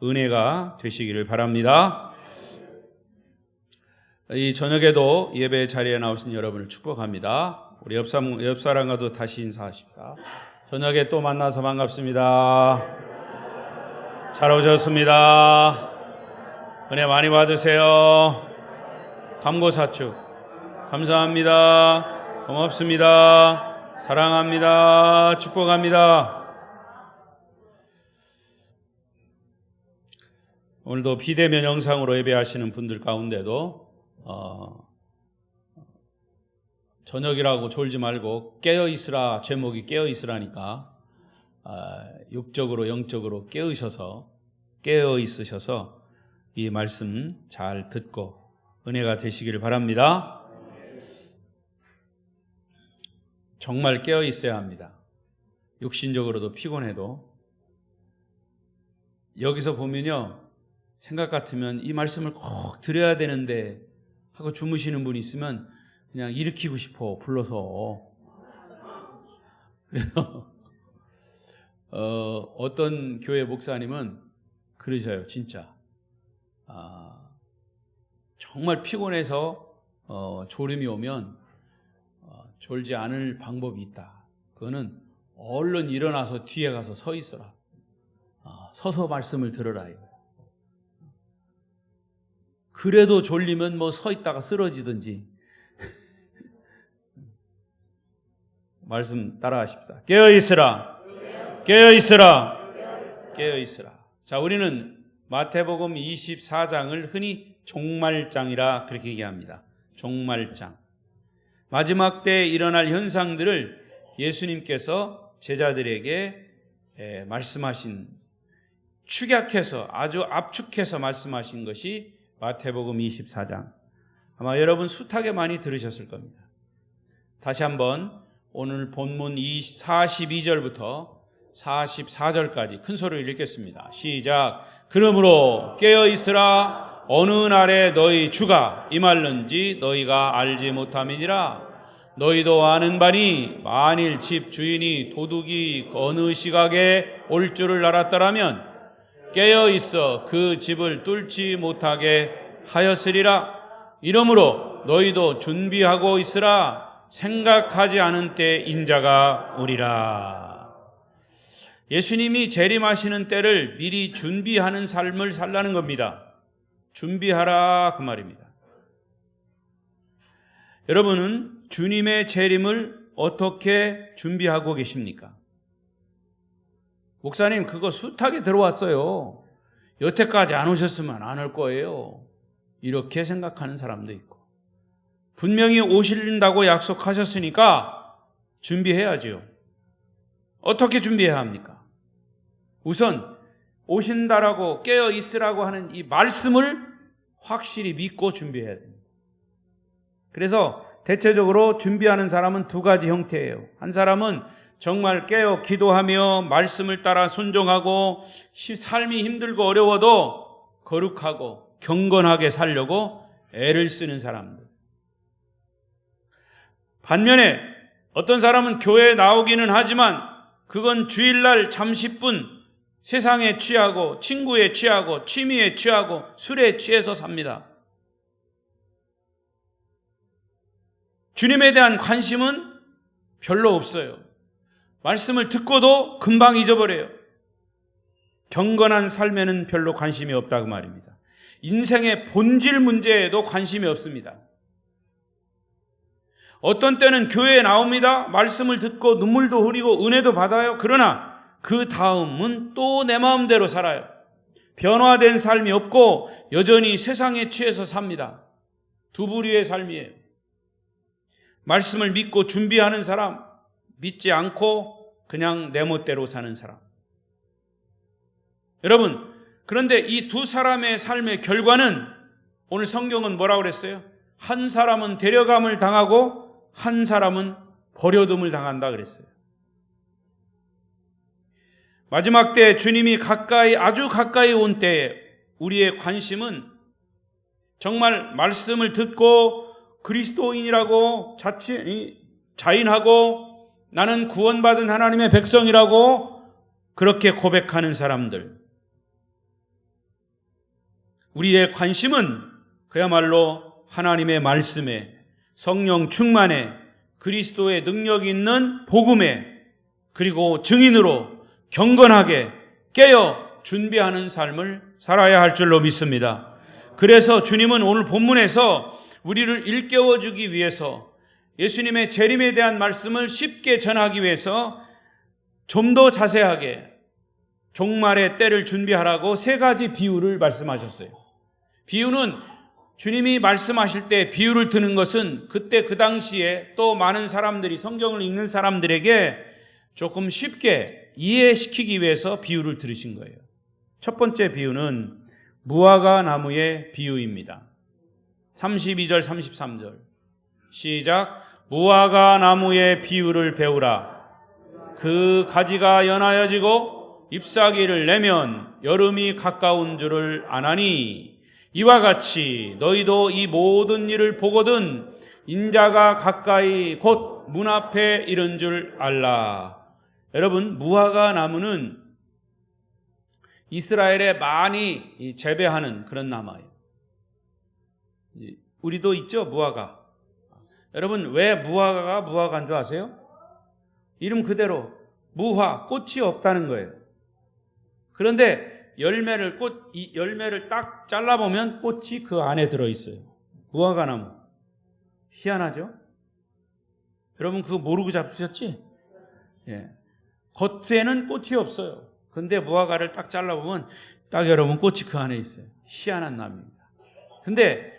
은혜가 되시기를 바랍니다. 이 저녁에도 예배 자리에 나오신 여러분을 축복합니다. 우리 옆 사람과도 다시 인사하십시다. 저녁에 또 만나서 반갑습니다. 잘 오셨습니다. 은혜 많이 받으세요. 감고사축 감사합니다. 고맙습니다. 사랑합니다. 축복합니다. 오늘도 비대면 영상으로 예배하시는 분들 가운데도 저녁이라고 졸지 말고 깨어있으라, 제목이 깨어있으라니까 육적으로 영적으로 깨어있으셔서 이 말씀 잘 듣고 은혜가 되시기를 바랍니다. 정말 깨어있어야 합니다. 육신적으로도 피곤해도. 여기서 보면요, 생각 같으면 이 말씀을 꼭 드려야 되는데 하고 주무시는 분이 있으면 그냥 일으키고 싶어, 불러서. 그래서 어떤 교회 목사님은 그러셔요. 진짜 정말 피곤해서 졸음이 오면 졸지 않을 방법이 있다. 그거는 얼른 일어나서 뒤에 가서 서 있어라. 서서 말씀을 들으라 이거예요. 그래도 졸리면 뭐 서 있다가 쓰러지든지. 말씀 따라 하십시다. 깨어있으라. 깨어있으라. 깨어있으라. 자, 우리는 마태복음 24장을 흔히 종말장이라 그렇게 얘기합니다. 종말장. 마지막 때에 일어날 현상들을 예수님께서 제자들에게 말씀하신, 축약해서, 아주 압축해서 말씀하신 것이 마태복음 24장. 아마 여러분 숱하게 많이 들으셨을 겁니다. 다시 한번 오늘 본문 42절부터 44절까지 큰 소리로 읽겠습니다. 시작. 그러므로 깨어있으라. 어느 날에 너희 주가 임할는지 너희가 알지 못함이니라. 너희도 아는 바니 만일 집 주인이 도둑이 어느 시각에 올 줄을 알았더라면 깨어있어 그 집을 뚫지 못하게 하였으리라. 이러므로 너희도 준비하고 있으라. 생각하지 않은 때 인자가 오리라. 예수님이 재림하시는 때를 미리 준비하는 삶을 살라는 겁니다. 준비하라 그 말입니다. 여러분은 주님의 재림을 어떻게 준비하고 계십니까? 목사님, 그거 숱하게 들어왔어요. 여태까지 안 오셨으면 안 올 거예요. 이렇게 생각하는 사람도 있고, 분명히 오신다고 약속하셨으니까 준비해야죠. 어떻게 준비해야 합니까? 우선 오신다라고 깨어 있으라고 하는 이 말씀을 확실히 믿고 준비해야 됩니다. 그래서 대체적으로 준비하는 사람은 두 가지 형태예요. 한 사람은 정말 깨어 기도하며 말씀을 따라 순종하고 삶이 힘들고 어려워도 거룩하고 경건하게 살려고 애를 쓰는 사람들. 반면에 어떤 사람은 교회에 나오기는 하지만 그건 주일날 잠시뿐 세상에 취하고 친구에 취하고 취미에 취하고 술에 취해서 삽니다. 주님에 대한 관심은 별로 없어요. 말씀을 듣고도 금방 잊어버려요. 경건한 삶에는 별로 관심이 없다고 말입니다. 인생의 본질 문제에도 관심이 없습니다. 어떤 때는 교회에 나옵니다. 말씀을 듣고 눈물도 흐리고 은혜도 받아요. 그러나 그 다음은 또 내 마음대로 살아요. 변화된 삶이 없고 여전히 세상에 취해서 삽니다. 두 부류의 삶이에요. 말씀을 믿고 준비하는 사람, 믿지 않고 그냥 내 멋대로 사는 사람. 여러분, 그런데 이 두 사람의 삶의 결과는 오늘 성경은 뭐라고 그랬어요? 한 사람은 데려감을 당하고 한 사람은 버려둠을 당한다 그랬어요. 마지막 때 주님이 아주 가까이 온 때에 우리의 관심은 정말 말씀을 듣고 그리스도인이라고 자인하고 나는 구원받은 하나님의 백성이라고 그렇게 고백하는 사람들, 우리의 관심은 그야말로 하나님의 말씀에, 성령 충만에, 그리스도의 능력 있는 복음에, 그리고 증인으로 경건하게 깨어 준비하는 삶을 살아야 할 줄로 믿습니다. 그래서 주님은 오늘 본문에서 우리를 일깨워주기 위해서 예수님의 재림에 대한 말씀을 쉽게 전하기 위해서 좀 더 자세하게 종말의 때를 준비하라고 3가지 비유를 말씀하셨어요. 비유는 주님이 말씀하실 때 비유를 드는 것은 그때 그 당시에 또 많은 사람들이, 성경을 읽는 사람들에게 조금 쉽게 이해시키기 위해서 비유를 들으신 거예요. 첫 번째 비유는 무화과 나무의 비유입니다. 32절 33절 시작. 무화과 나무의 비유를 배우라. 그 가지가 연하여지고 잎사귀를 내면 여름이 가까운 줄을 아나니 이와 같이 너희도 이 모든 일을 보거든 인자가 가까이 곧 문 앞에 이른 줄 알라. 여러분, 무화과 나무는 이스라엘에 많이 재배하는 그런 나무예요. 우리도 있죠, 무화과. 여러분, 왜 무화과가 무화과인 줄 아세요? 이름 그대로 무화, 꽃이 없다는 거예요. 그런데 이 열매를 딱 잘라보면 꽃이 그 안에 들어있어요. 무화과 나무. 희한하죠? 여러분, 그거 모르고 잡수셨지? 예. 겉에는 꽃이 없어요. 근데 무화과를 딱 잘라보면 딱 여러분 꽃이 그 안에 있어요. 희한한 나무입니다. 근데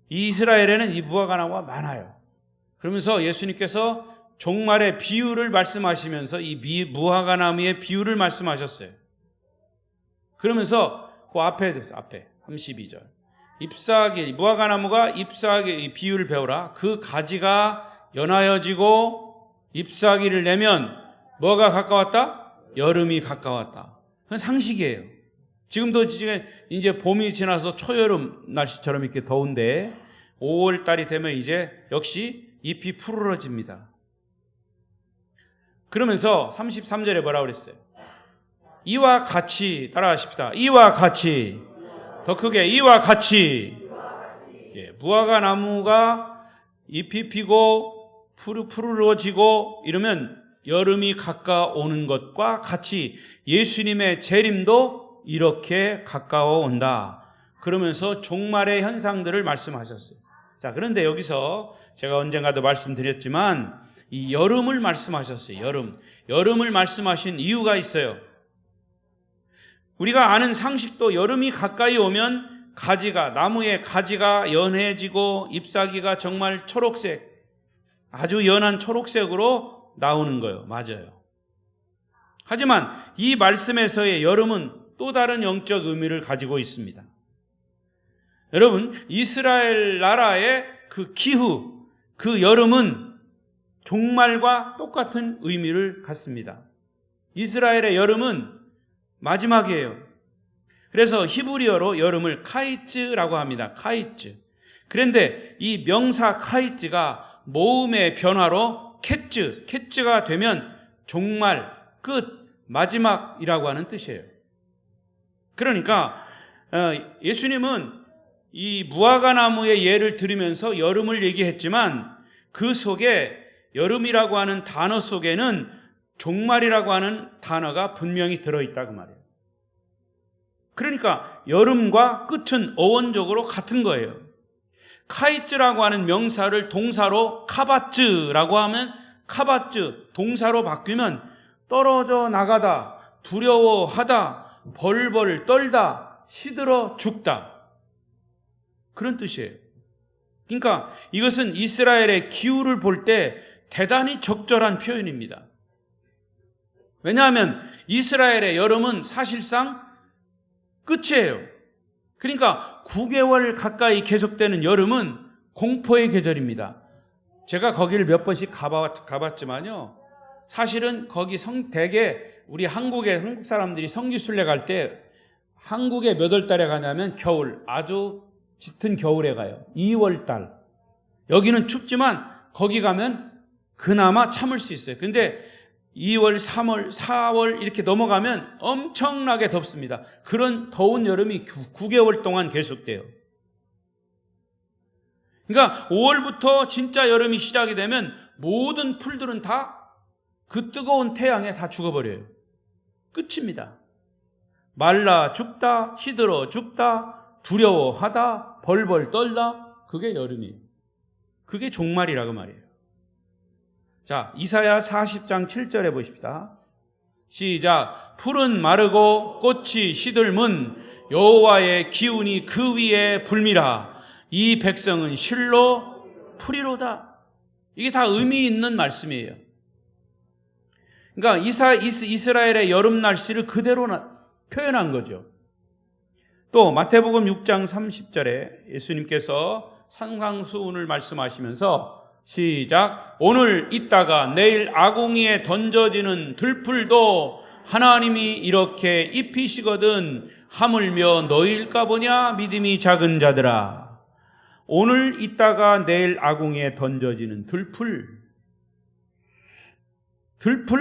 이스라엘에는 이 무화과 나무가 많아요. 그러면서 예수님께서 종말의 비유를 말씀하시면서 이 무화과 나무의 비유를 말씀하셨어요. 그러면서 그 앞에 32절 잎사귀, 무화과 나무가 잎사귀 비유를 배우라. 그 가지가 연하여지고 잎사귀를 내면 뭐가 가까웠다? 여름이 가까웠다. 그건 상식이에요. 지금도 이제 봄이 지나서 초여름 날씨처럼 이렇게 더운데 5월 달이 되면 이제 역시 잎이 푸르러집니다. 그러면서 33절에 뭐라고 그랬어요? 이와 같이, 따라하십시다. 이와 같이, 더 크게 이와 같이. 예, 무화과 나무가 잎이 피고 푸르러지고 이러면 여름이 가까워오는 것과 같이 예수님의 재림도 이렇게 가까워 온다. 그러면서 종말의 현상들을 말씀하셨어요. 자, 그런데 여기서 제가 언젠가도 말씀드렸지만 이 여름을 말씀하셨어요. 여름을 말씀하신 이유가 있어요. 우리가 아는 상식도 여름이 가까이 오면 나무의 가지가 연해지고 잎사귀가 정말 초록색, 아주 연한 초록색으로 나오는 거예요. 맞아요. 하지만 이 말씀에서의 여름은 또 다른 영적 의미를 가지고 있습니다. 여러분, 이스라엘 나라의 그 기후, 그 여름은 종말과 똑같은 의미를 갖습니다. 이스라엘의 여름은 마지막이에요. 그래서 히브리어로 여름을 카이츠라고 합니다. 카이츠. 그런데 이 명사 카이츠가 모음의 변화로 캣츠가 되면 종말, 끝, 마지막이라고 하는 뜻이에요. 그러니까 예수님은 이 무화과 나무의 예를 들으면서 여름을 얘기했지만 그 속에 여름이라고 하는 단어 속에는 종말이라고 하는 단어가 분명히 들어있다 그 말이에요. 그러니까 여름과 끝은 어원적으로 같은 거예요. 카이츠라고 하는 명사를 동사로 카바츠라고 하면 카바츠, 동사로 바뀌면 떨어져 나가다, 두려워하다, 벌벌 떨다, 시들어 죽다. 그런 뜻이에요. 그러니까 이것은 이스라엘의 기후를 볼 때 대단히 적절한 표현입니다. 왜냐하면 이스라엘의 여름은 사실상 끝이에요. 그러니까 9개월 가까이 계속되는 여름은 공포의 계절입니다. 제가 거기를 몇 번씩 가봤지만요. 사실은 거기 대개 우리 한국 사람들이 성지순례 갈 때 한국에 몇 월 달에 가냐면 겨울, 아주 짙은 겨울에 가요. 2월 달. 여기는 춥지만 거기 가면 그나마 참을 수 있어요. 근데 2월, 3월, 4월 이렇게 넘어가면 엄청나게 덥습니다. 그런 더운 여름이 9개월 동안 계속돼요. 그러니까 5월부터 진짜 여름이 시작이 되면 모든 풀들은 다 그 뜨거운 태양에 다 죽어버려요. 끝입니다. 말라 죽다, 시들어 죽다, 두려워하다, 벌벌 떨다. 그게 여름이에요. 그게 종말이라고 말이에요. 자, 이사야 40장 7절에 보십시다. 시작. 풀은 마르고 꽃이 시들문 여호와의 기운이 그 위에 불미라. 이 백성은 실로 풀이로다. 이게 다 의미 있는 말씀이에요. 그러니까 이스라엘의 여름 날씨를 그대로 표현한 거죠. 또 마태복음 6장 30절에 예수님께서 산상수훈을 말씀하시면서 시작. 오늘 있다가 내일 아궁이에 던져지는 들풀도 하나님이 이렇게 입히시거든 하물며 너희일까 보냐 믿음이 작은 자들아. 오늘 있다가 내일 아궁이에 던져지는 들풀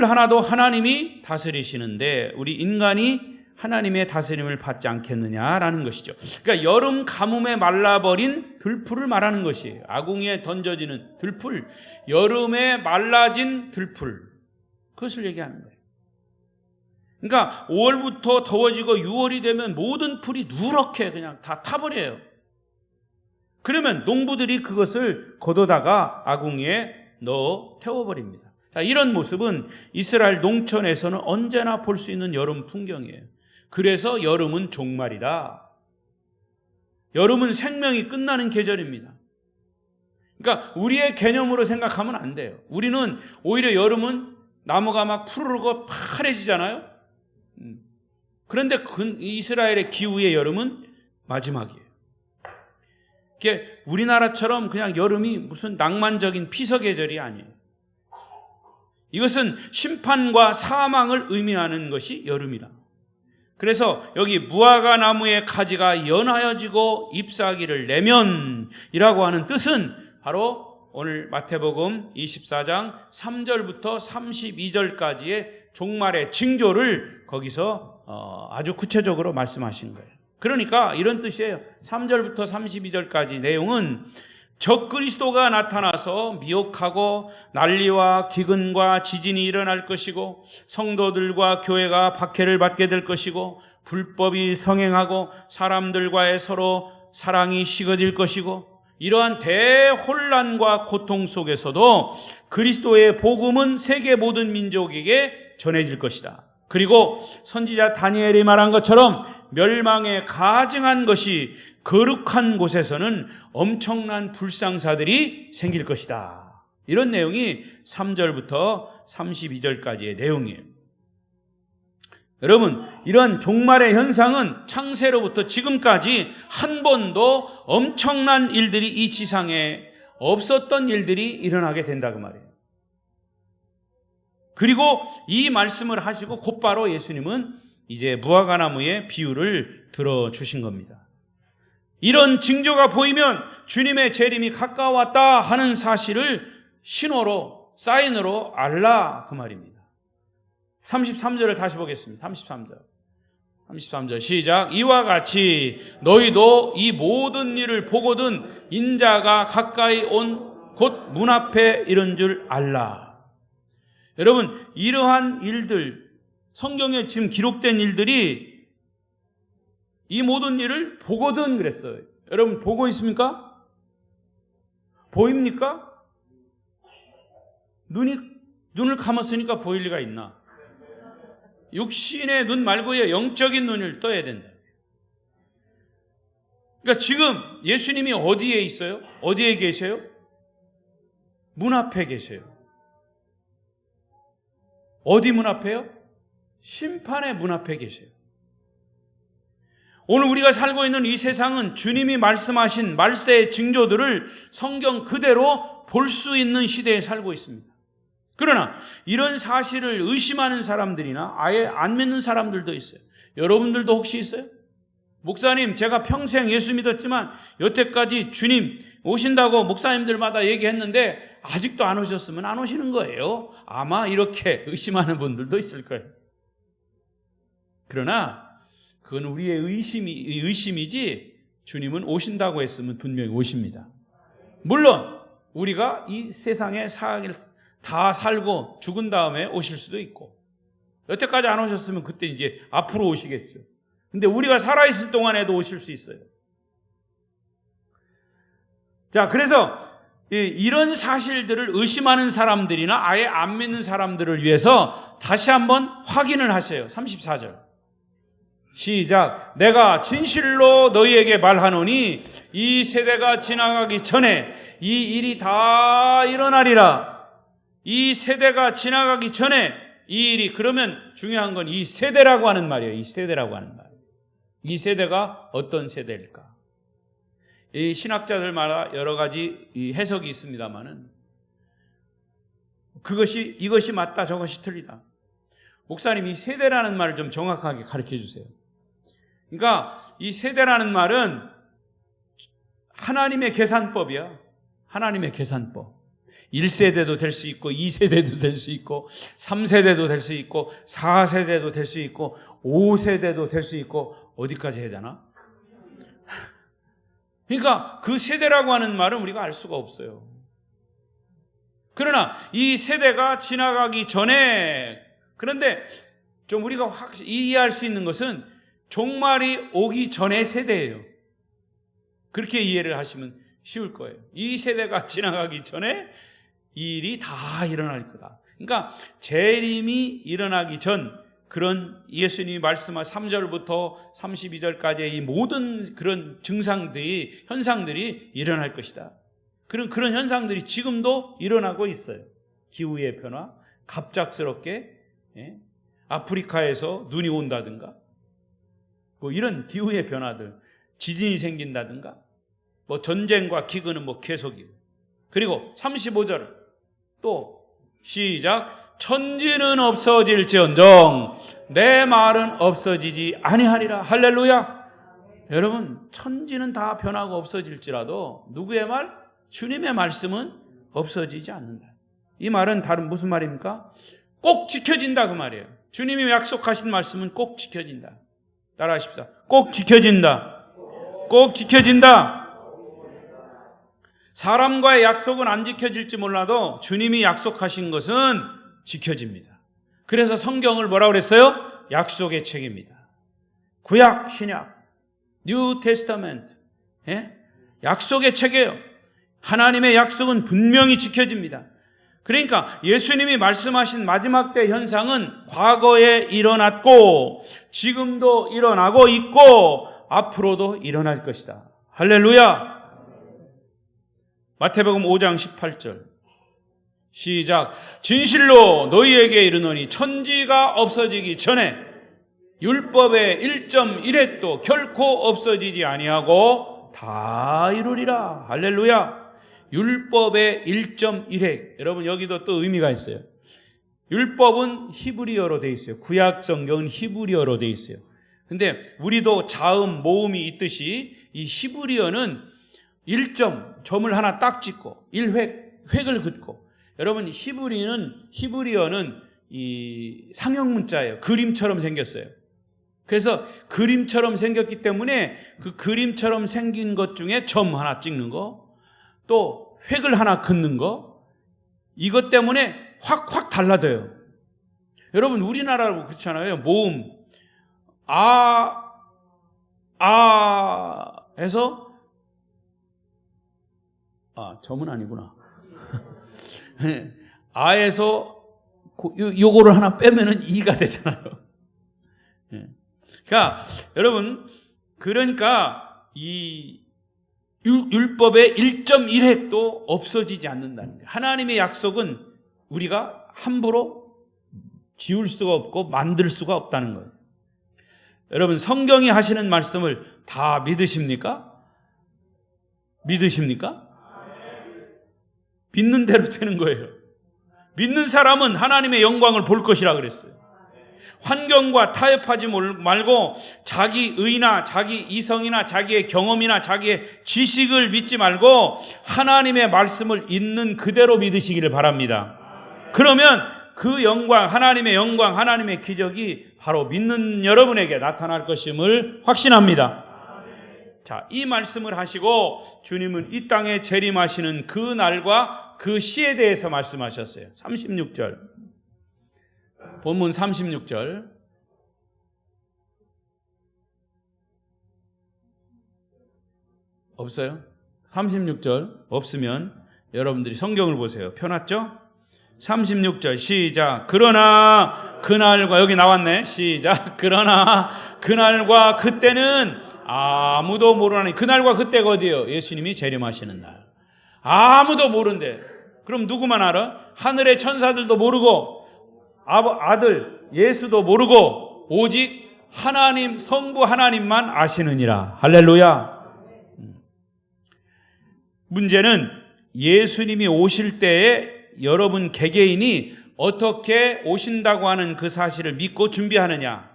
하나도 하나님이 다스리시는데 우리 인간이 하나님의 다스림을 받지 않겠느냐라는 것이죠. 그러니까 여름 가뭄에 말라버린 들풀을 말하는 것이에요. 아궁이에 던져지는 들풀, 여름에 말라진 들풀, 그것을 얘기하는 거예요. 그러니까 5월부터 더워지고 6월이 되면 모든 풀이 누렇게 그냥 다 타버려요. 그러면 농부들이 그것을 걷어다가 아궁이에 넣어 태워버립니다. 자, 이런 모습은 이스라엘 농촌에서는 언제나 볼 수 있는 여름 풍경이에요. 그래서 여름은 종말이다. 여름은 생명이 끝나는 계절입니다. 그러니까 우리의 개념으로 생각하면 안 돼요. 우리는 오히려 여름은 나무가 막 푸르르고 파래지잖아요. 그런데 이스라엘의 기후의 여름은 마지막이에요. 이게 우리나라처럼 그냥 여름이 무슨 낭만적인 피서 계절이 아니에요. 이것은 심판과 사망을 의미하는 것이 여름이다. 그래서 여기 무화과 나무의 가지가 연하여지고 잎사귀를 내면 이라고 하는 뜻은 바로 오늘 마태복음 24장 3절부터 32절까지의 종말의 징조를 거기서 아주 구체적으로 말씀하신 거예요. 그러니까 이런 뜻이에요. 3절부터 32절까지 내용은 적그리스도가 나타나서 미혹하고 난리와 기근과 지진이 일어날 것이고 성도들과 교회가 박해를 받게 될 것이고 불법이 성행하고 사람들과의 서로 사랑이 식어질 것이고 이러한 대혼란과 고통 속에서도 그리스도의 복음은 세계 모든 민족에게 전해질 것이다. 그리고 선지자 다니엘이 말한 것처럼 멸망에 가증한 것이 거룩한 곳에서는 엄청난 불상사들이 생길 것이다. 이런 내용이 3절부터 32절까지의 내용이에요. 여러분, 이런 종말의 현상은 창세로부터 지금까지 한 번도 엄청난 일들이 이 지상에 없었던 일들이 일어나게 된다고 말이에요. 그리고 이 말씀을 하시고 곧바로 예수님은 이제 무화과나무의 비유를 들어주신 겁니다. 이런 징조가 보이면 주님의 재림이 가까웠다 하는 사실을 신호로, 사인으로 알라 그 말입니다. 33절을 다시 보겠습니다. 33절 시작. 이와 같이 너희도 이 모든 일을 보거든 인자가 가까이 온 곧 문 앞에 이른 줄 알라. 여러분, 이러한 일들, 성경에 지금 기록된 일들이 이 모든 일을 보거든 그랬어요. 여러분 보고 있습니까? 보입니까? 눈을 감았으니까 보일 리가 있나? 육신의 눈 말고요, 영적인 눈을 떠야 된다. 그러니까 지금 예수님이 어디에 있어요? 어디에 계세요? 문 앞에 계세요. 어디 문 앞에요? 심판의 문 앞에 계세요. 오늘 우리가 살고 있는 이 세상은 주님이 말씀하신 말세의 징조들을 성경 그대로 볼 수 있는 시대에 살고 있습니다. 그러나 이런 사실을 의심하는 사람들이나 아예 안 믿는 사람들도 있어요. 여러분들도 혹시 있어요? 목사님, 제가 평생 예수 믿었지만 여태까지 주님 오신다고 목사님들마다 얘기했는데 아직도 안 오셨으면 안 오시는 거예요. 아마 이렇게 의심하는 분들도 있을 거예요. 그러나 그건 우리의 의심이지 주님은 오신다고 했으면 분명히 오십니다. 물론 우리가 이 세상에 다 살고 죽은 다음에 오실 수도 있고, 여태까지 안 오셨으면 그때 이제 앞으로 오시겠죠. 근데 우리가 살아있을 동안에도 오실 수 있어요. 자, 그래서 이런 사실들을 의심하는 사람들이나 아예 안 믿는 사람들을 위해서 다시 한번 확인을 하세요. 34절 시작. 내가 진실로 너희에게 말하노니 이 세대가 지나가기 전에 이 일이 다 일어나리라. 이 세대가 지나가기 전에 이 일이, 그러면 중요한 건 이 세대라고 하는 말이에요. 이 세대라고 하는 말. 이 세대가 어떤 세대일까? 이 신학자들마다 여러 가지 해석이 있습니다만은 이것이 맞다, 저것이 틀리다. 목사님, 이 세대라는 말을 좀 정확하게 가르쳐 주세요. 그러니까 이 세대라는 말은 하나님의 계산법이야. 하나님의 계산법. 1세대도 될 수 있고 2세대도 될 수 있고 3세대도 될 수 있고 4세대도 될 수 있고 5세대도 될 수 있고, 어디까지 해야 되나? 그러니까 그 세대라고 하는 말은 우리가 알 수가 없어요. 그러나 이 세대가 지나가기 전에, 그런데 좀 우리가 확실히 이해할 수 있는 것은 종말이 오기 전의 세대예요. 그렇게 이해를 하시면 쉬울 거예요. 이 세대가 지나가기 전에 이 일이 다 일어날 거다. 그러니까 재림이 일어나기 전, 그런 예수님이 말씀한 3절부터 32절까지의 이 모든 그런 증상들이, 현상들이 일어날 것이다. 그런 현상들이 지금도 일어나고 있어요. 기후의 변화, 갑작스럽게 아프리카에서 눈이 온다든가, 뭐 이런 기후의 변화들, 지진이 생긴다든가, 뭐 전쟁과 기근은 뭐 계속이고. 그리고 35절 또 시작. 천지는 없어질지언정 내 말은 없어지지 아니하리라. 할렐루야. 여러분, 천지는 다 변하고 없어질지라도 누구의 말? 주님의 말씀은 없어지지 않는다. 이 말은 다른 무슨 말입니까? 꼭 지켜진다 그 말이에요. 주님이 약속하신 말씀은 꼭 지켜진다. 따라하십시오. 꼭 지켜진다. 꼭 지켜진다. 사람과의 약속은 안 지켜질지 몰라도 주님이 약속하신 것은 지켜집니다. 그래서 성경을 뭐라고 그랬어요? 약속의 책입니다. 구약, 신약, 뉴 테스타멘트, 약속의 책이에요. 하나님의 약속은 분명히 지켜집니다. 그러니까 예수님이 말씀하신 마지막 때 현상은 과거에 일어났고 지금도 일어나고 있고 앞으로도 일어날 것이다. 할렐루야. 마태복음 5장 18절 시작. 진실로 너희에게 이르노니 천지가 없어지기 전에 율법의 1.1획도 결코 없어지지 아니하고 다 이루리라. 할렐루야. 율법의 1.1획. 여러분, 여기도 또 의미가 있어요. 율법은 히브리어로 되어 있어요. 구약 성경은 히브리어로 되어 있어요. 근데 우리도 자음, 모음이 있듯이 이 히브리어는 1점, 점을 하나 딱 찍고 1획, 획을 긋고. 여러분, 히브리어는 이 상형 문자예요. 그림처럼 생겼어요. 그래서 그림처럼 생겼기 때문에 그 그림처럼 생긴 것 중에 점 하나 찍는 거, 또 획을 하나 긋는 거, 이것 때문에 확 달라져요. 여러분, 우리나라로 그렇잖아요. 모음 해서 점은 아니구나. 아에서 요거를 하나 빼면은 이가 되잖아요. 그러니까 여러분, 그러니까 이 율법의 1.1획도 없어지지 않는다는 거예요. 하나님의 약속은 우리가 함부로 지울 수가 없고 만들 수가 없다는 거예요. 여러분, 성경이 하시는 말씀을 다 믿으십니까? 믿으십니까? 믿는 대로 되는 거예요. 믿는 사람은 하나님의 영광을 볼 것이라 그랬어요. 환경과 타협하지 말고 자기 의나 자기 이성이나 자기의 경험이나 자기의 지식을 믿지 말고 하나님의 말씀을 있는 그대로 믿으시기를 바랍니다. 그러면 그 영광, 하나님의 영광, 하나님의 기적이 바로 믿는 여러분에게 나타날 것임을 확신합니다. 자, 이 말씀을 하시고 주님은 이 땅에 재림하시는 그 날과 그 시에 대해서 말씀하셨어요. 36절. 본문 36절. 없어요? 36절 없으면 여러분들이 성경을 보세요. 펴놨죠? 36절 시작. 그러나 그날과, 여기 나왔네. 시작. 그러나 그날과 그때는 아무도 모르나니. 그날과 그때가 어디예요? 예수님이 재림하시는 날. 아무도 모른대. 그럼 누구만 알아? 하늘의 천사들도 모르고 아들 예수도 모르고 오직 하나님, 성부 하나님만 아시느니라. 할렐루야. 문제는 예수님이 오실 때에 여러분 개개인이 어떻게 오신다고 하는 그 사실을 믿고 준비하느냐,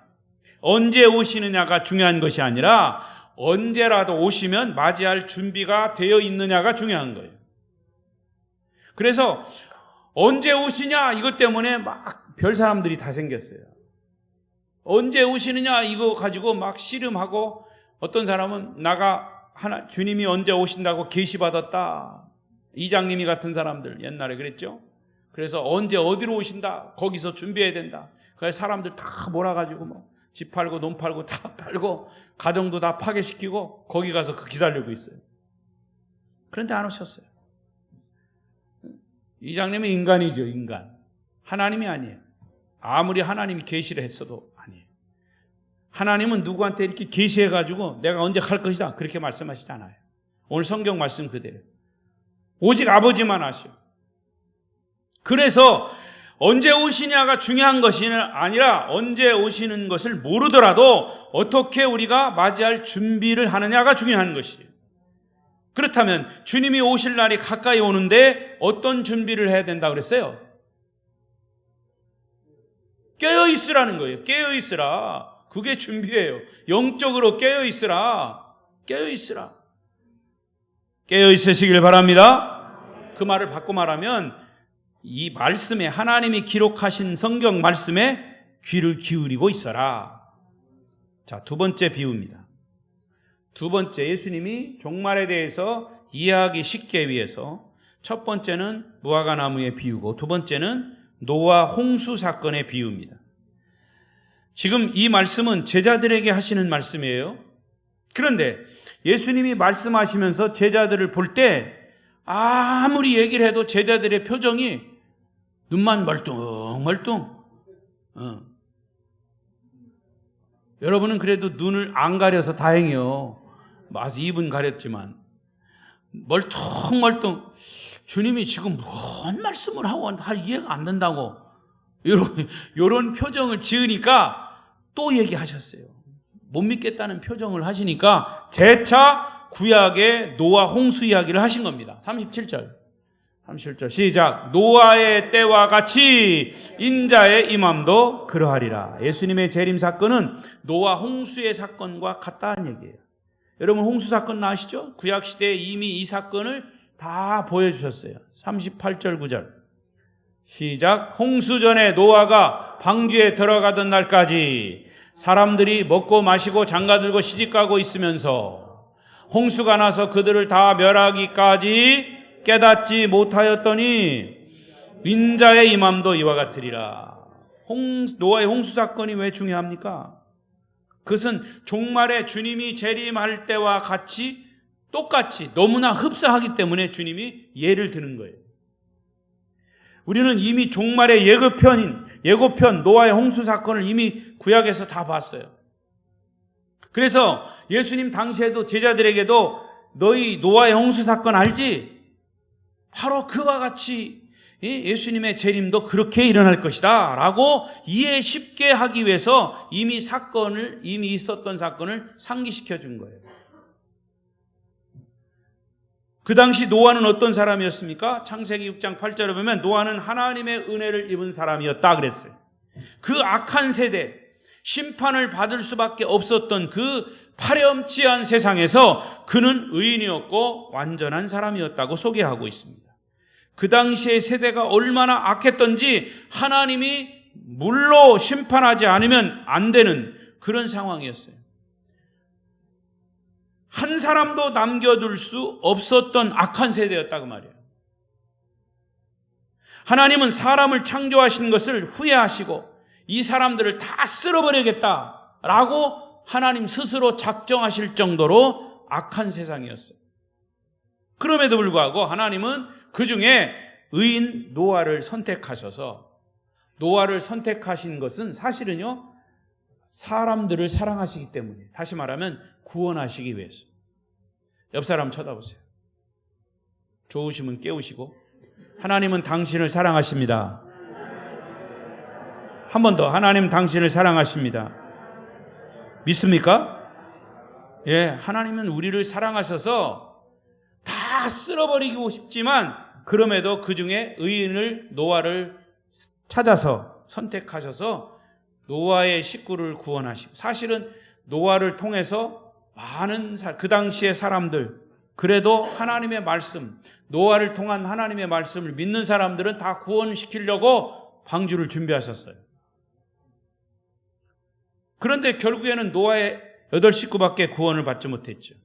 언제 오시느냐가 중요한 것이 아니라 언제라도 오시면 맞이할 준비가 되어 있느냐가 중요한 거예요. 그래서 언제 오시냐 이것 때문에 막 별 사람들이 다 생겼어요. 언제 오시느냐 이거 가지고 막 씨름하고, 어떤 사람은 주님이 언제 오신다고 계시받았다. 이장님이 같은 사람들 옛날에 그랬죠. 그래서 언제 어디로 오신다, 거기서 준비해야 된다. 그래서 사람들 다 몰아가지고 뭐 집 팔고 논 팔고 다 팔고 가정도 다 파괴시키고 거기 가서 기다리고 있어요. 그런데 안 오셨어요. 이장님은 인간이죠. 인간. 하나님이 아니에요. 아무리 하나님이 계시를 했어도 아니에요. 하나님은 누구한테 이렇게 계시해가지고 내가 언제 갈 것이다 그렇게 말씀하시지 않아요. 오늘 성경 말씀 그대로. 오직 아버지만 아시오. 그래서 언제 오시냐가 중요한 것이 아니라 언제 오시는 것을 모르더라도 어떻게 우리가 맞이할 준비를 하느냐가 중요한 것이에요. 그렇다면 주님이 오실 날이 가까이 오는데 어떤 준비를 해야 된다 그랬어요? 깨어있으라는 거예요. 깨어있으라. 그게 준비예요. 영적으로 깨어있으라. 깨어있으라. 깨어있으시길 바랍니다. 그 말을 바꿔 말하면 이 말씀에, 하나님이 기록하신 성경 말씀에 귀를 기울이고 있어라. 자, 두 번째 비유입니다. 두 번째, 예수님이 종말에 대해서 이해하기 쉽게 위해서 첫 번째는 무화과나무의 비유고 두 번째는 노아 홍수 사건의 비유입니다. 지금 이 말씀은 제자들에게 하시는 말씀이에요. 그런데 예수님이 말씀하시면서 제자들을 볼 때 아무리 얘기를 해도 제자들의 표정이 눈만 멀뚱멀뚱. 여러분은 그래도 눈을 안 가려서 다행이요. 아주 입은 가렸지만 멀뚱멀뚱. 주님이 지금 뭔 말씀을 하고 다 이해가 안 된다고 이런 표정을 지으니까 또 얘기하셨어요. 못 믿겠다는 표정을 하시니까 재차 구약의 노아 홍수 이야기를 하신 겁니다. 37절 시작. 노아의 때와 같이 인자의 임함도 그러하리라. 예수님의 재림 사건은 노아 홍수의 사건과 같다는 얘기예요. 여러분 홍수 사건 아시죠? 구약 시대에 이미 이 사건을 다 보여주셨어요. 38절 9절 시작. 홍수 전에 노아가 방주에 들어가던 날까지 사람들이 먹고 마시고 장가들고 시집가고 있으면서 홍수가 나서 그들을 다 멸하기까지 깨닫지 못하였더니 인자의 임함도 이와 같으리라. 노아의 홍수 사건이 왜 중요합니까? 그것은 종말에 주님이 재림할 때와 같이 똑같이 너무나 흡사하기 때문에 주님이 예를 드는 거예요. 우리는 이미 종말의 예고편 노아의 홍수 사건을 이미 구약에서 다 봤어요. 그래서 예수님 당시에도 제자들에게도 너희 노아의 홍수 사건 알지? 바로 그와 같이 예수님의 재림도 그렇게 일어날 것이다 라고 이해 쉽게 하기 위해서 이미 있었던 사건을 상기시켜 준 거예요. 그 당시 노아는 어떤 사람이었습니까? 창세기 6장 8절에 보면 노아는 하나님의 은혜를 입은 사람이었다 그랬어요. 그 악한 세대, 심판을 받을 수밖에 없었던 그 파렴치한 세상에서 그는 의인이었고 완전한 사람이었다고 소개하고 있습니다. 그 당시의 세대가 얼마나 악했던지 하나님이 물로 심판하지 않으면 안 되는 그런 상황이었어요. 한 사람도 남겨둘 수 없었던 악한 세대였다고 말이에요. 하나님은 사람을 창조하신 것을 후회하시고 이 사람들을 다 쓸어버리겠다라고 하나님 스스로 작정하실 정도로 악한 세상이었어요. 그럼에도 불구하고 하나님은 그 중에 의인 노아를 선택하셔서, 노아를 선택하신 것은 사실은요, 사람들을 사랑하시기 때문에, 다시 말하면 구원하시기 위해서. 옆 사람 쳐다보세요. 좋으시면 깨우시고, 하나님은 당신을 사랑하십니다. 한 번 더, 하나님 당신을 사랑하십니다. 믿습니까? 예, 하나님은 우리를 사랑하셔서 다 쓸어버리고 싶지만 그럼에도 그 중에 의인을, 노아를 찾아서 선택하셔서 노아의 식구를 구원하시고, 사실은 노아를 통해서 많은 그 당시의 사람들, 그래도 하나님의 말씀, 노아를 통한 하나님의 말씀을 믿는 사람들은 다 구원시키려고 방주를 준비하셨어요. 그런데 결국에는 노아의 8식구밖에 구원을 받지 못했죠.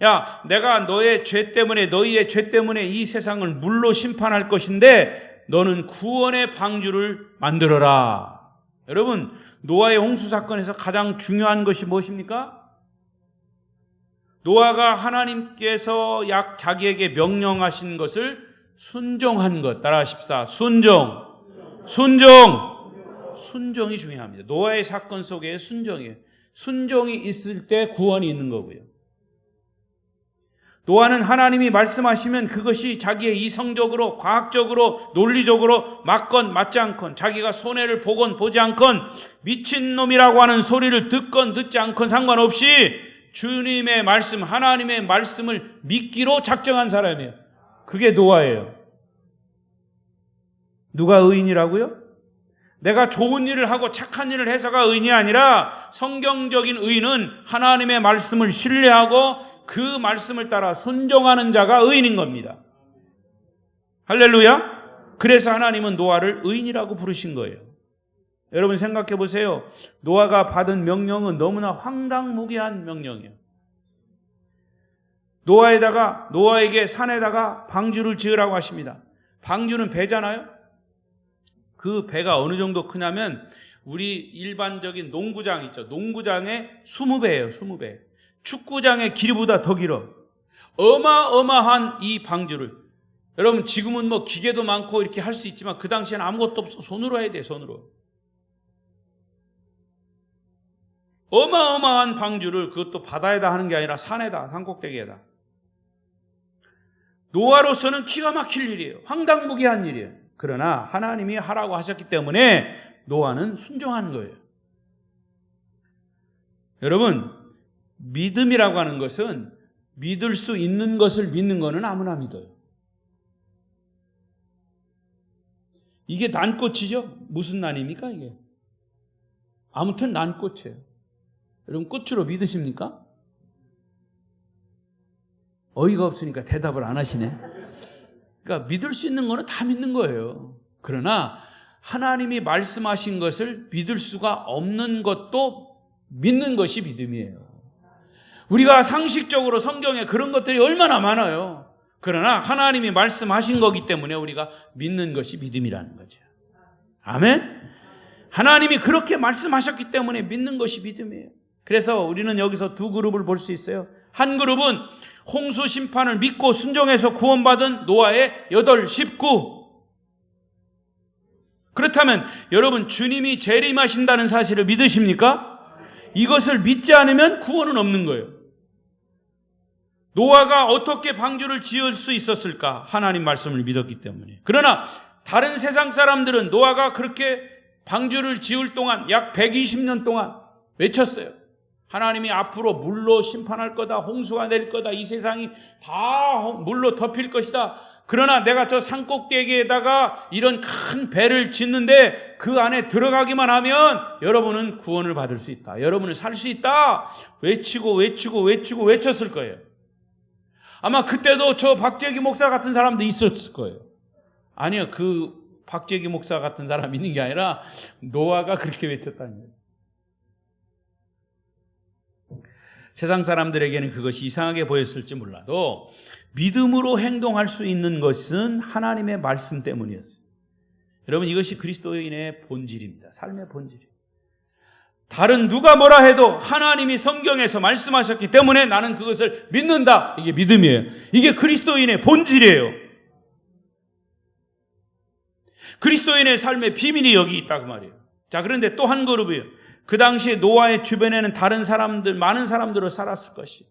야, 내가 너희의 죄 때문에 이 세상을 물로 심판할 것인데 너는 구원의 방주를 만들어라. 여러분, 노아의 홍수 사건에서 가장 중요한 것이 무엇입니까? 노아가 하나님께서 자기에게 명령하신 것을 순종한 것. 따라하십사. 순종이 중요합니다. 노아의 사건 속에 순종이 있을 때 구원이 있는 거고요. 노아는 하나님이 말씀하시면 그것이 자기의 이성적으로, 과학적으로, 논리적으로 맞건 맞지 않건, 자기가 손해를 보건 보지 않건, 미친놈이라고 하는 소리를 듣건 듣지 않건 상관없이 주님의 말씀, 하나님의 말씀을 믿기로 작정한 사람이에요. 그게 노아예요. 누가 의인이라고요? 내가 좋은 일을 하고 착한 일을 해서가 의인이 아니라 성경적인 의인은 하나님의 말씀을 신뢰하고 그 말씀을 따라 순종하는 자가 의인인 겁니다. 할렐루야. 그래서 하나님은 노아를 의인이라고 부르신 거예요. 여러분 생각해 보세요. 노아가 받은 명령은 너무나 황당무계한 명령이에요. 노아에게 산에다가 방주를 지으라고 하십니다. 방주는 배잖아요. 그 배가 어느 정도 크냐면 우리 일반적인 농구장 있죠. 농구장의 20배예요. 20배. 축구장의 길이보다 더 길어. 어마어마한 이 방주를, 여러분 지금은 뭐 기계도 많고 이렇게 할 수 있지만 그 당시에는 아무것도 없어. 손으로 해야 돼. 손으로. 어마어마한 방주를, 그것도 바다에다 하는 게 아니라 산에다, 산꼭대기에다. 노아로서는 기가 막힐 일이에요. 황당무계한 일이에요. 그러나 하나님이 하라고 하셨기 때문에 노아는 순종한 거예요. 여러분, 믿음이라고 하는 것은 믿을 수 있는 것을 믿는 거는 아무나 믿어요. 이게 난꽃이죠? 무슨 난입니까 이게? 아무튼 난꽃이에요. 여러분 꽃으로 믿으십니까? 어이가 없으니까 대답을 안 하시네. 그러니까 믿을 수 있는 거는 다 믿는 거예요. 그러나 하나님이 말씀하신 것을 믿을 수가 없는 것도 믿는 것이 믿음이에요. 우리가 상식적으로 성경에 그런 것들이 얼마나 많아요. 그러나 하나님이 말씀하신 거기 때문에 우리가 믿는 것이 믿음이라는 거죠. 아멘? 하나님이 그렇게 말씀하셨기 때문에 믿는 것이 믿음이에요. 그래서 우리는 여기서 두 그룹을 볼 수 있어요. 한 그룹은 홍수 심판을 믿고 순종해서 구원받은 노아의 8식구. 그렇다면 여러분, 주님이 재림하신다는 사실을 믿으십니까? 이것을 믿지 않으면 구원은 없는 거예요. 노아가 어떻게 방주를 지을 수 있었을까? 하나님 말씀을 믿었기 때문에. 그러나 다른 세상 사람들은 노아가 그렇게 방주를 지을 동안 약 120년 동안 외쳤어요. 하나님이 앞으로 물로 심판할 거다. 홍수가 내릴 거다. 이 세상이 다 물로 덮일 것이다. 그러나 내가 저 산꼭대기에다가 이런 큰 배를 짓는데 그 안에 들어가기만 하면 여러분은 구원을 받을 수 있다. 여러분은 살 수 있다. 외치고 외쳤을 거예요. 아마 그때도 저 박재기 목사 같은 사람도 있었을 거예요. 아니요. 그 박재기 목사 같은 사람이 있는 게 아니라 노아가 그렇게 외쳤다는 거죠. 세상 사람들에게는 그것이 이상하게 보였을지 몰라도 믿음으로 행동할 수 있는 것은 하나님의 말씀 때문이었어요. 여러분, 이것이 그리스도인의 본질입니다. 삶의 본질이에요. 다른 누가 뭐라 해도 하나님이 성경에서 말씀하셨기 때문에 나는 그것을 믿는다. 이게 믿음이에요. 이게 그리스도인의 본질이에요. 그리스도인의 삶의 비밀이 여기 있다 그 말이에요. 자, 그런데 또 한 그룹이에요. 그 당시에 노아의 주변에는 다른 사람들, 많은 사람들로 살았을 것이에요.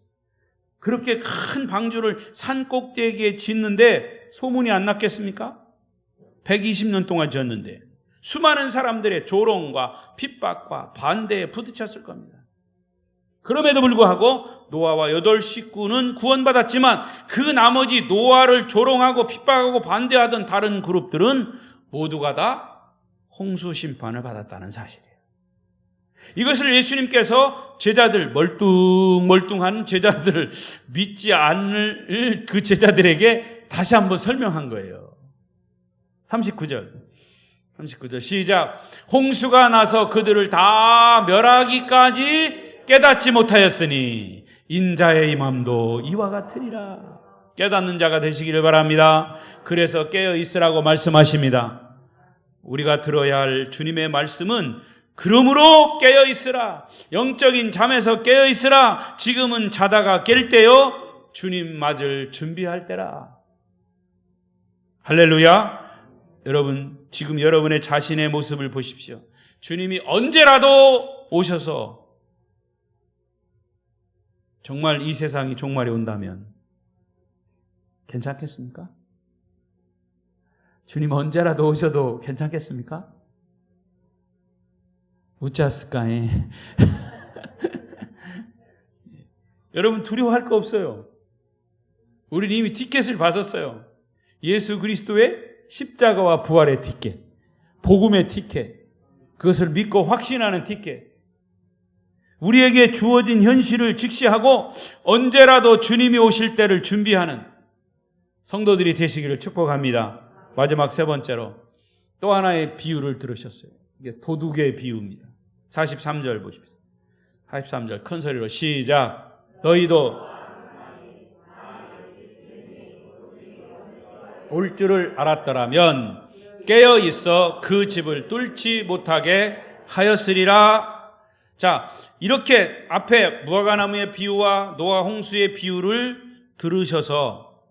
그렇게 큰 방주를 산 꼭대기에 짓는데 소문이 안 났겠습니까? 120년 동안 지었는데 수많은 사람들의 조롱과 핍박과 반대에 부딪혔을 겁니다. 그럼에도 불구하고 노아와 8 식구는 구원받았지만 그 나머지 노아를 조롱하고 핍박하고 반대하던 다른 그룹들은 모두가 다 홍수 심판을 받았다는 사실이에요. 이것을 예수님께서 제자들, 멀뚱멀뚱한 제자들을 믿지 않을 그 제자들에게 다시 한번 설명한 거예요. 39절 시작. 홍수가 나서 그들을 다 멸하기까지 깨닫지 못하였으니 인자의 임함도 이와 같으리라. 깨닫는 자가 되시기를 바랍니다. 그래서 깨어 있으라고 말씀하십니다. 우리가 들어야 할 주님의 말씀은 그러므로 깨어 있으라. 영적인 잠에서 깨어 있으라. 지금은 자다가 깰 때요 주님 맞을 준비할 때라. 할렐루야. 여러분, 지금 여러분의 자신의 모습을 보십시오. 주님이 언제라도 오셔서 정말 이 세상이 종말이 온다면 괜찮겠습니까? 주님 언제라도 오셔도 괜찮겠습니까? 우짜스까에 여러분, 두려워할 거 없어요. 우리는 이미 티켓을 받았어요. 예수 그리스도의 십자가와 부활의 티켓, 복음의 티켓, 그것을 믿고 확신하는 티켓. 우리에게 주어진 현실을 직시하고 언제라도 주님이 오실 때를 준비하는 성도들이 되시기를 축복합니다. 마지막 세 번째로 또 하나의 비유를 들으셨어요. 이게 도둑의 비유입니다. 43절 보십시오. 43절 큰 소리로 시작. 너희도 올 줄을 알았더라면 깨어 있어 그 집을 뚫지 못하게 하였으리라. 자, 이렇게 앞에 무화과나무의 비유와 노아 홍수의 비유를 들으셔서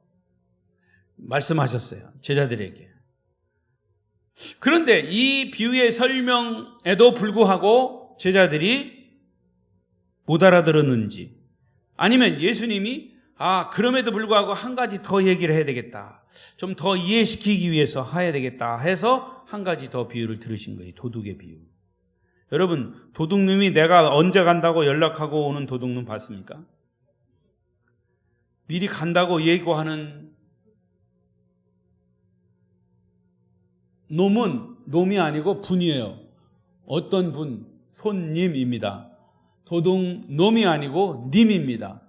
말씀하셨어요. 제자들에게. 그런데 이 비유의 설명에도 불구하고 제자들이 못 알아들었는지, 아니면 예수님이 그럼에도 불구하고 한 가지 더 얘기를 해야 되겠다, 좀 더 이해시키기 위해서 해야 되겠다 해서 한 가지 더 비유를 들으신 거예요. 도둑의 비유. 여러분, 도둑놈이 내가 언제 간다고 연락하고 오는 도둑놈 봤습니까? 미리 간다고 예고하는 놈은 놈이 아니고 분이에요. 어떤 분? 손님입니다. 도둑놈이 아니고 님입니다.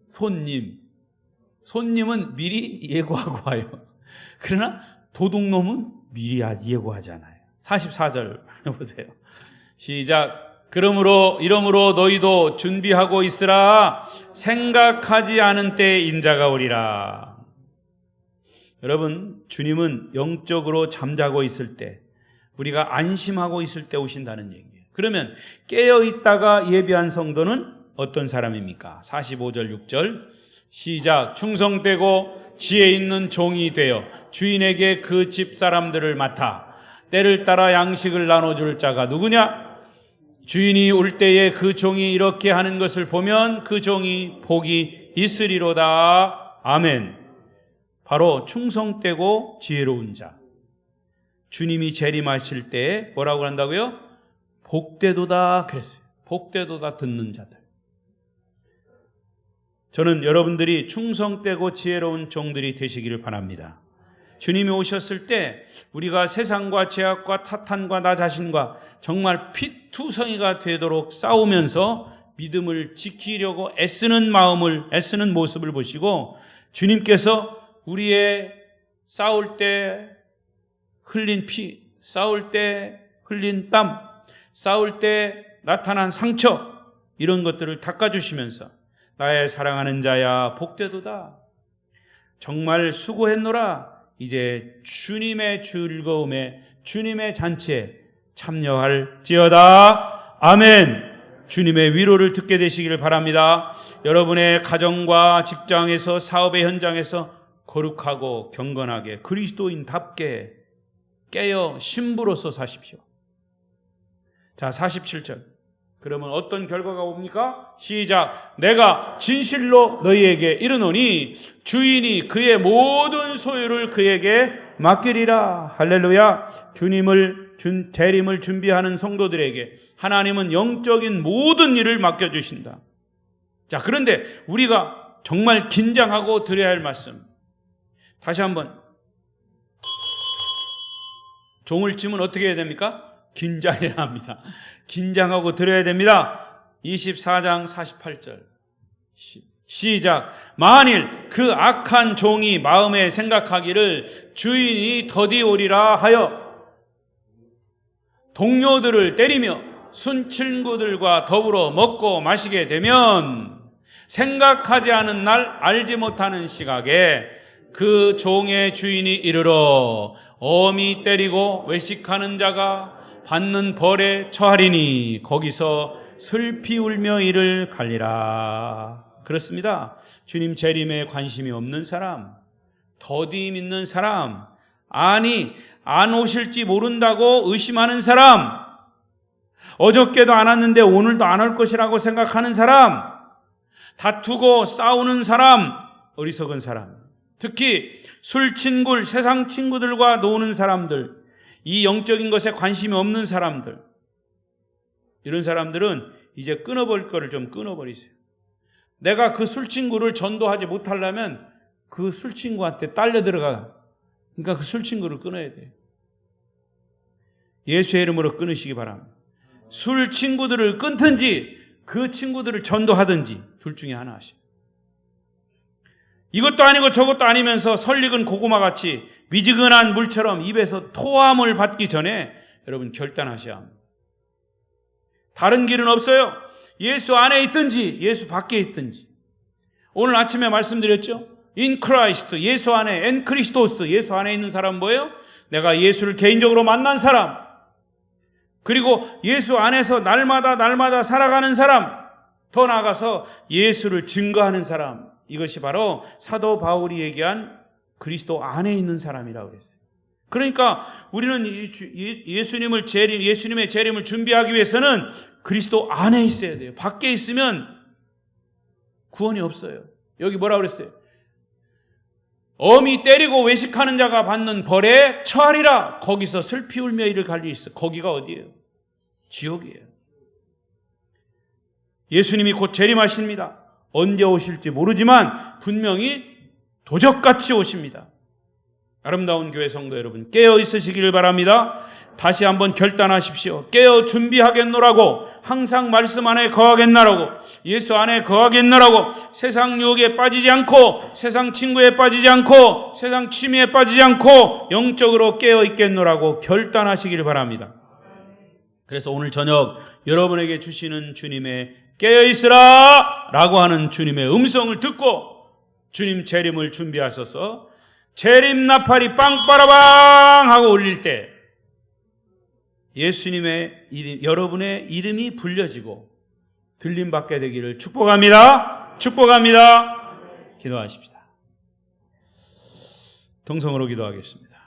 손님. 손님은 미리 예고하고 와요. 그러나 도둑놈은 미리 예고하잖아요. 44절 보세요. 시작. 이러므로 너희도 준비하고 있으라. 생각하지 않은 때에 인자가 오리라. 여러분, 주님은 영적으로 잠자고 있을 때, 우리가 안심하고 있을 때 오신다는 얘기예요. 그러면 깨어 있다가 예비한 성도는 어떤 사람입니까? 45절 6절 시작. 충성되고 지혜 있는 종이 되어 주인에게 그 집 사람들을 맡아 때를 따라 양식을 나눠줄 자가 누구냐? 주인이 올 때에 그 종이 이렇게 하는 것을 보면 그 종이 복이 있으리로다. 아멘. 바로 충성되고 지혜로운 자. 주님이 재림하실 때 뭐라고 한다고요? 복되도다 그랬어요. 복되도다 듣는 자들. 저는 여러분들이 충성되고 지혜로운 종들이 되시기를 바랍니다. 주님이 오셨을 때 우리가 세상과 죄악과 타탄과 나 자신과 정말 피투성이가 되도록 싸우면서 믿음을 지키려고 애쓰는 모습을 보시고, 주님께서 우리의 싸울 때 흘린 피, 싸울 때 흘린 땀, 싸울 때 나타난 상처, 이런 것들을 닦아주시면서 나의 사랑하는 자야 복되도다, 정말 수고했노라, 이제 주님의 즐거움에, 주님의 잔치에 참여할지어다. 아멘. 주님의 위로를 듣게 되시기를 바랍니다. 여러분의 가정과 직장에서, 사업의 현장에서 거룩하고 경건하게 그리스도인답게 깨어 신부로서 사십시오. 자, 47절. 그러면 어떤 결과가 옵니까? 시작. 내가 진실로 너희에게 이르노니 주인이 그의 모든 소유를 그에게 맡기리라. 할렐루야. 재림을 준비하는 성도들에게 하나님은 영적인 모든 일을 맡겨주신다. 자, 그런데 우리가 정말 긴장하고 드려야 할 말씀, 다시 한번. 종을 치면 어떻게 해야 됩니까? 긴장해야 합니다. 긴장하고 드려야 됩니다. 24장 48절 시작. 만일 그 악한 종이 마음에 생각하기를 주인이 더디 오리라 하여 동료들을 때리며 순친구들과 더불어 먹고 마시게 되면, 생각하지 않은 날 알지 못하는 시각에 그 종의 주인이 이르러 엄히 때리고 외식하는 자가 받는 벌에 처하리니 거기서 슬피 울며 이를 갈리라. 그렇습니다. 주님 재림에 관심이 없는 사람, 더디 믿는 사람, 아니 안 오실지 모른다고 의심하는 사람, 어저께도 안 왔는데 오늘도 안 올 것이라고 생각하는 사람, 다투고 싸우는 사람, 어리석은 사람, 특히 술친구, 세상 친구들과 노는 사람들, 이 영적인 것에 관심이 없는 사람들, 이런 사람들은 이제 끊어버릴 거를 좀 끊어버리세요. 내가 그 술친구를 전도하지 못하려면 그 술친구한테 딸려 들어가. 그러니까 그 술친구를 끊어야 돼요. 예수의 이름으로 끊으시기 바랍니다. 술친구들을 끊든지 그 친구들을 전도하든지 둘 중에 하나 하시오. 이것도 아니고 저것도 아니면서 설익은 고구마같이 미지근한 물처럼 입에서 토함을 받기 전에 여러분 결단하셔야 합니다. 다른 길은 없어요. 예수 안에 있든지 예수 밖에 있든지. 오늘 아침에 말씀드렸죠. In Christ, 예수 안에, en Christos, 예수 안에 있는 사람은 뭐예요? 내가 예수를 개인적으로 만난 사람, 그리고 예수 안에서 날마다 살아가는 사람, 더 나아가서 예수를 증거하는 사람, 이것이 바로 사도 바울이 얘기한 그리스도 안에 있는 사람이라고 그랬어요. 그러니까 우리는 예수님의 재림을 준비하기 위해서는 그리스도 안에 있어야 돼요. 밖에 있으면 구원이 없어요. 여기 뭐라고 그랬어요? 엄히 때리고 외식하는 자가 받는 벌에 처하리라. 거기서 슬피 울며 이를 갈리 있어. 거기가 어디예요? 지옥이에요. 예수님이 곧 재림하십니다. 언제 오실지 모르지만 분명히 도적같이 오십니다. 아름다운 교회 성도 여러분, 깨어 있으시기를 바랍니다. 다시 한번 결단하십시오. 깨어 준비하겠노라고, 항상 말씀 안에 거하겠노라고, 예수 안에 거하겠노라고, 세상 유혹에 빠지지 않고, 세상 친구에 빠지지 않고, 세상 취미에 빠지지 않고 영적으로 깨어 있겠노라고 결단하시기를 바랍니다. 그래서 오늘 저녁 여러분에게 주시는 주님의 깨어 있으라 라고 하는 주님의 음성을 듣고 주님 재림을 준비하셔서 재림 나팔이 빵빠라방 하고 울릴 때 예수님의 이름, 여러분의 이름이 불려지고 들림받게 되기를 축복합니다. 축복합니다. 기도하십시다. 동성으로 기도하겠습니다.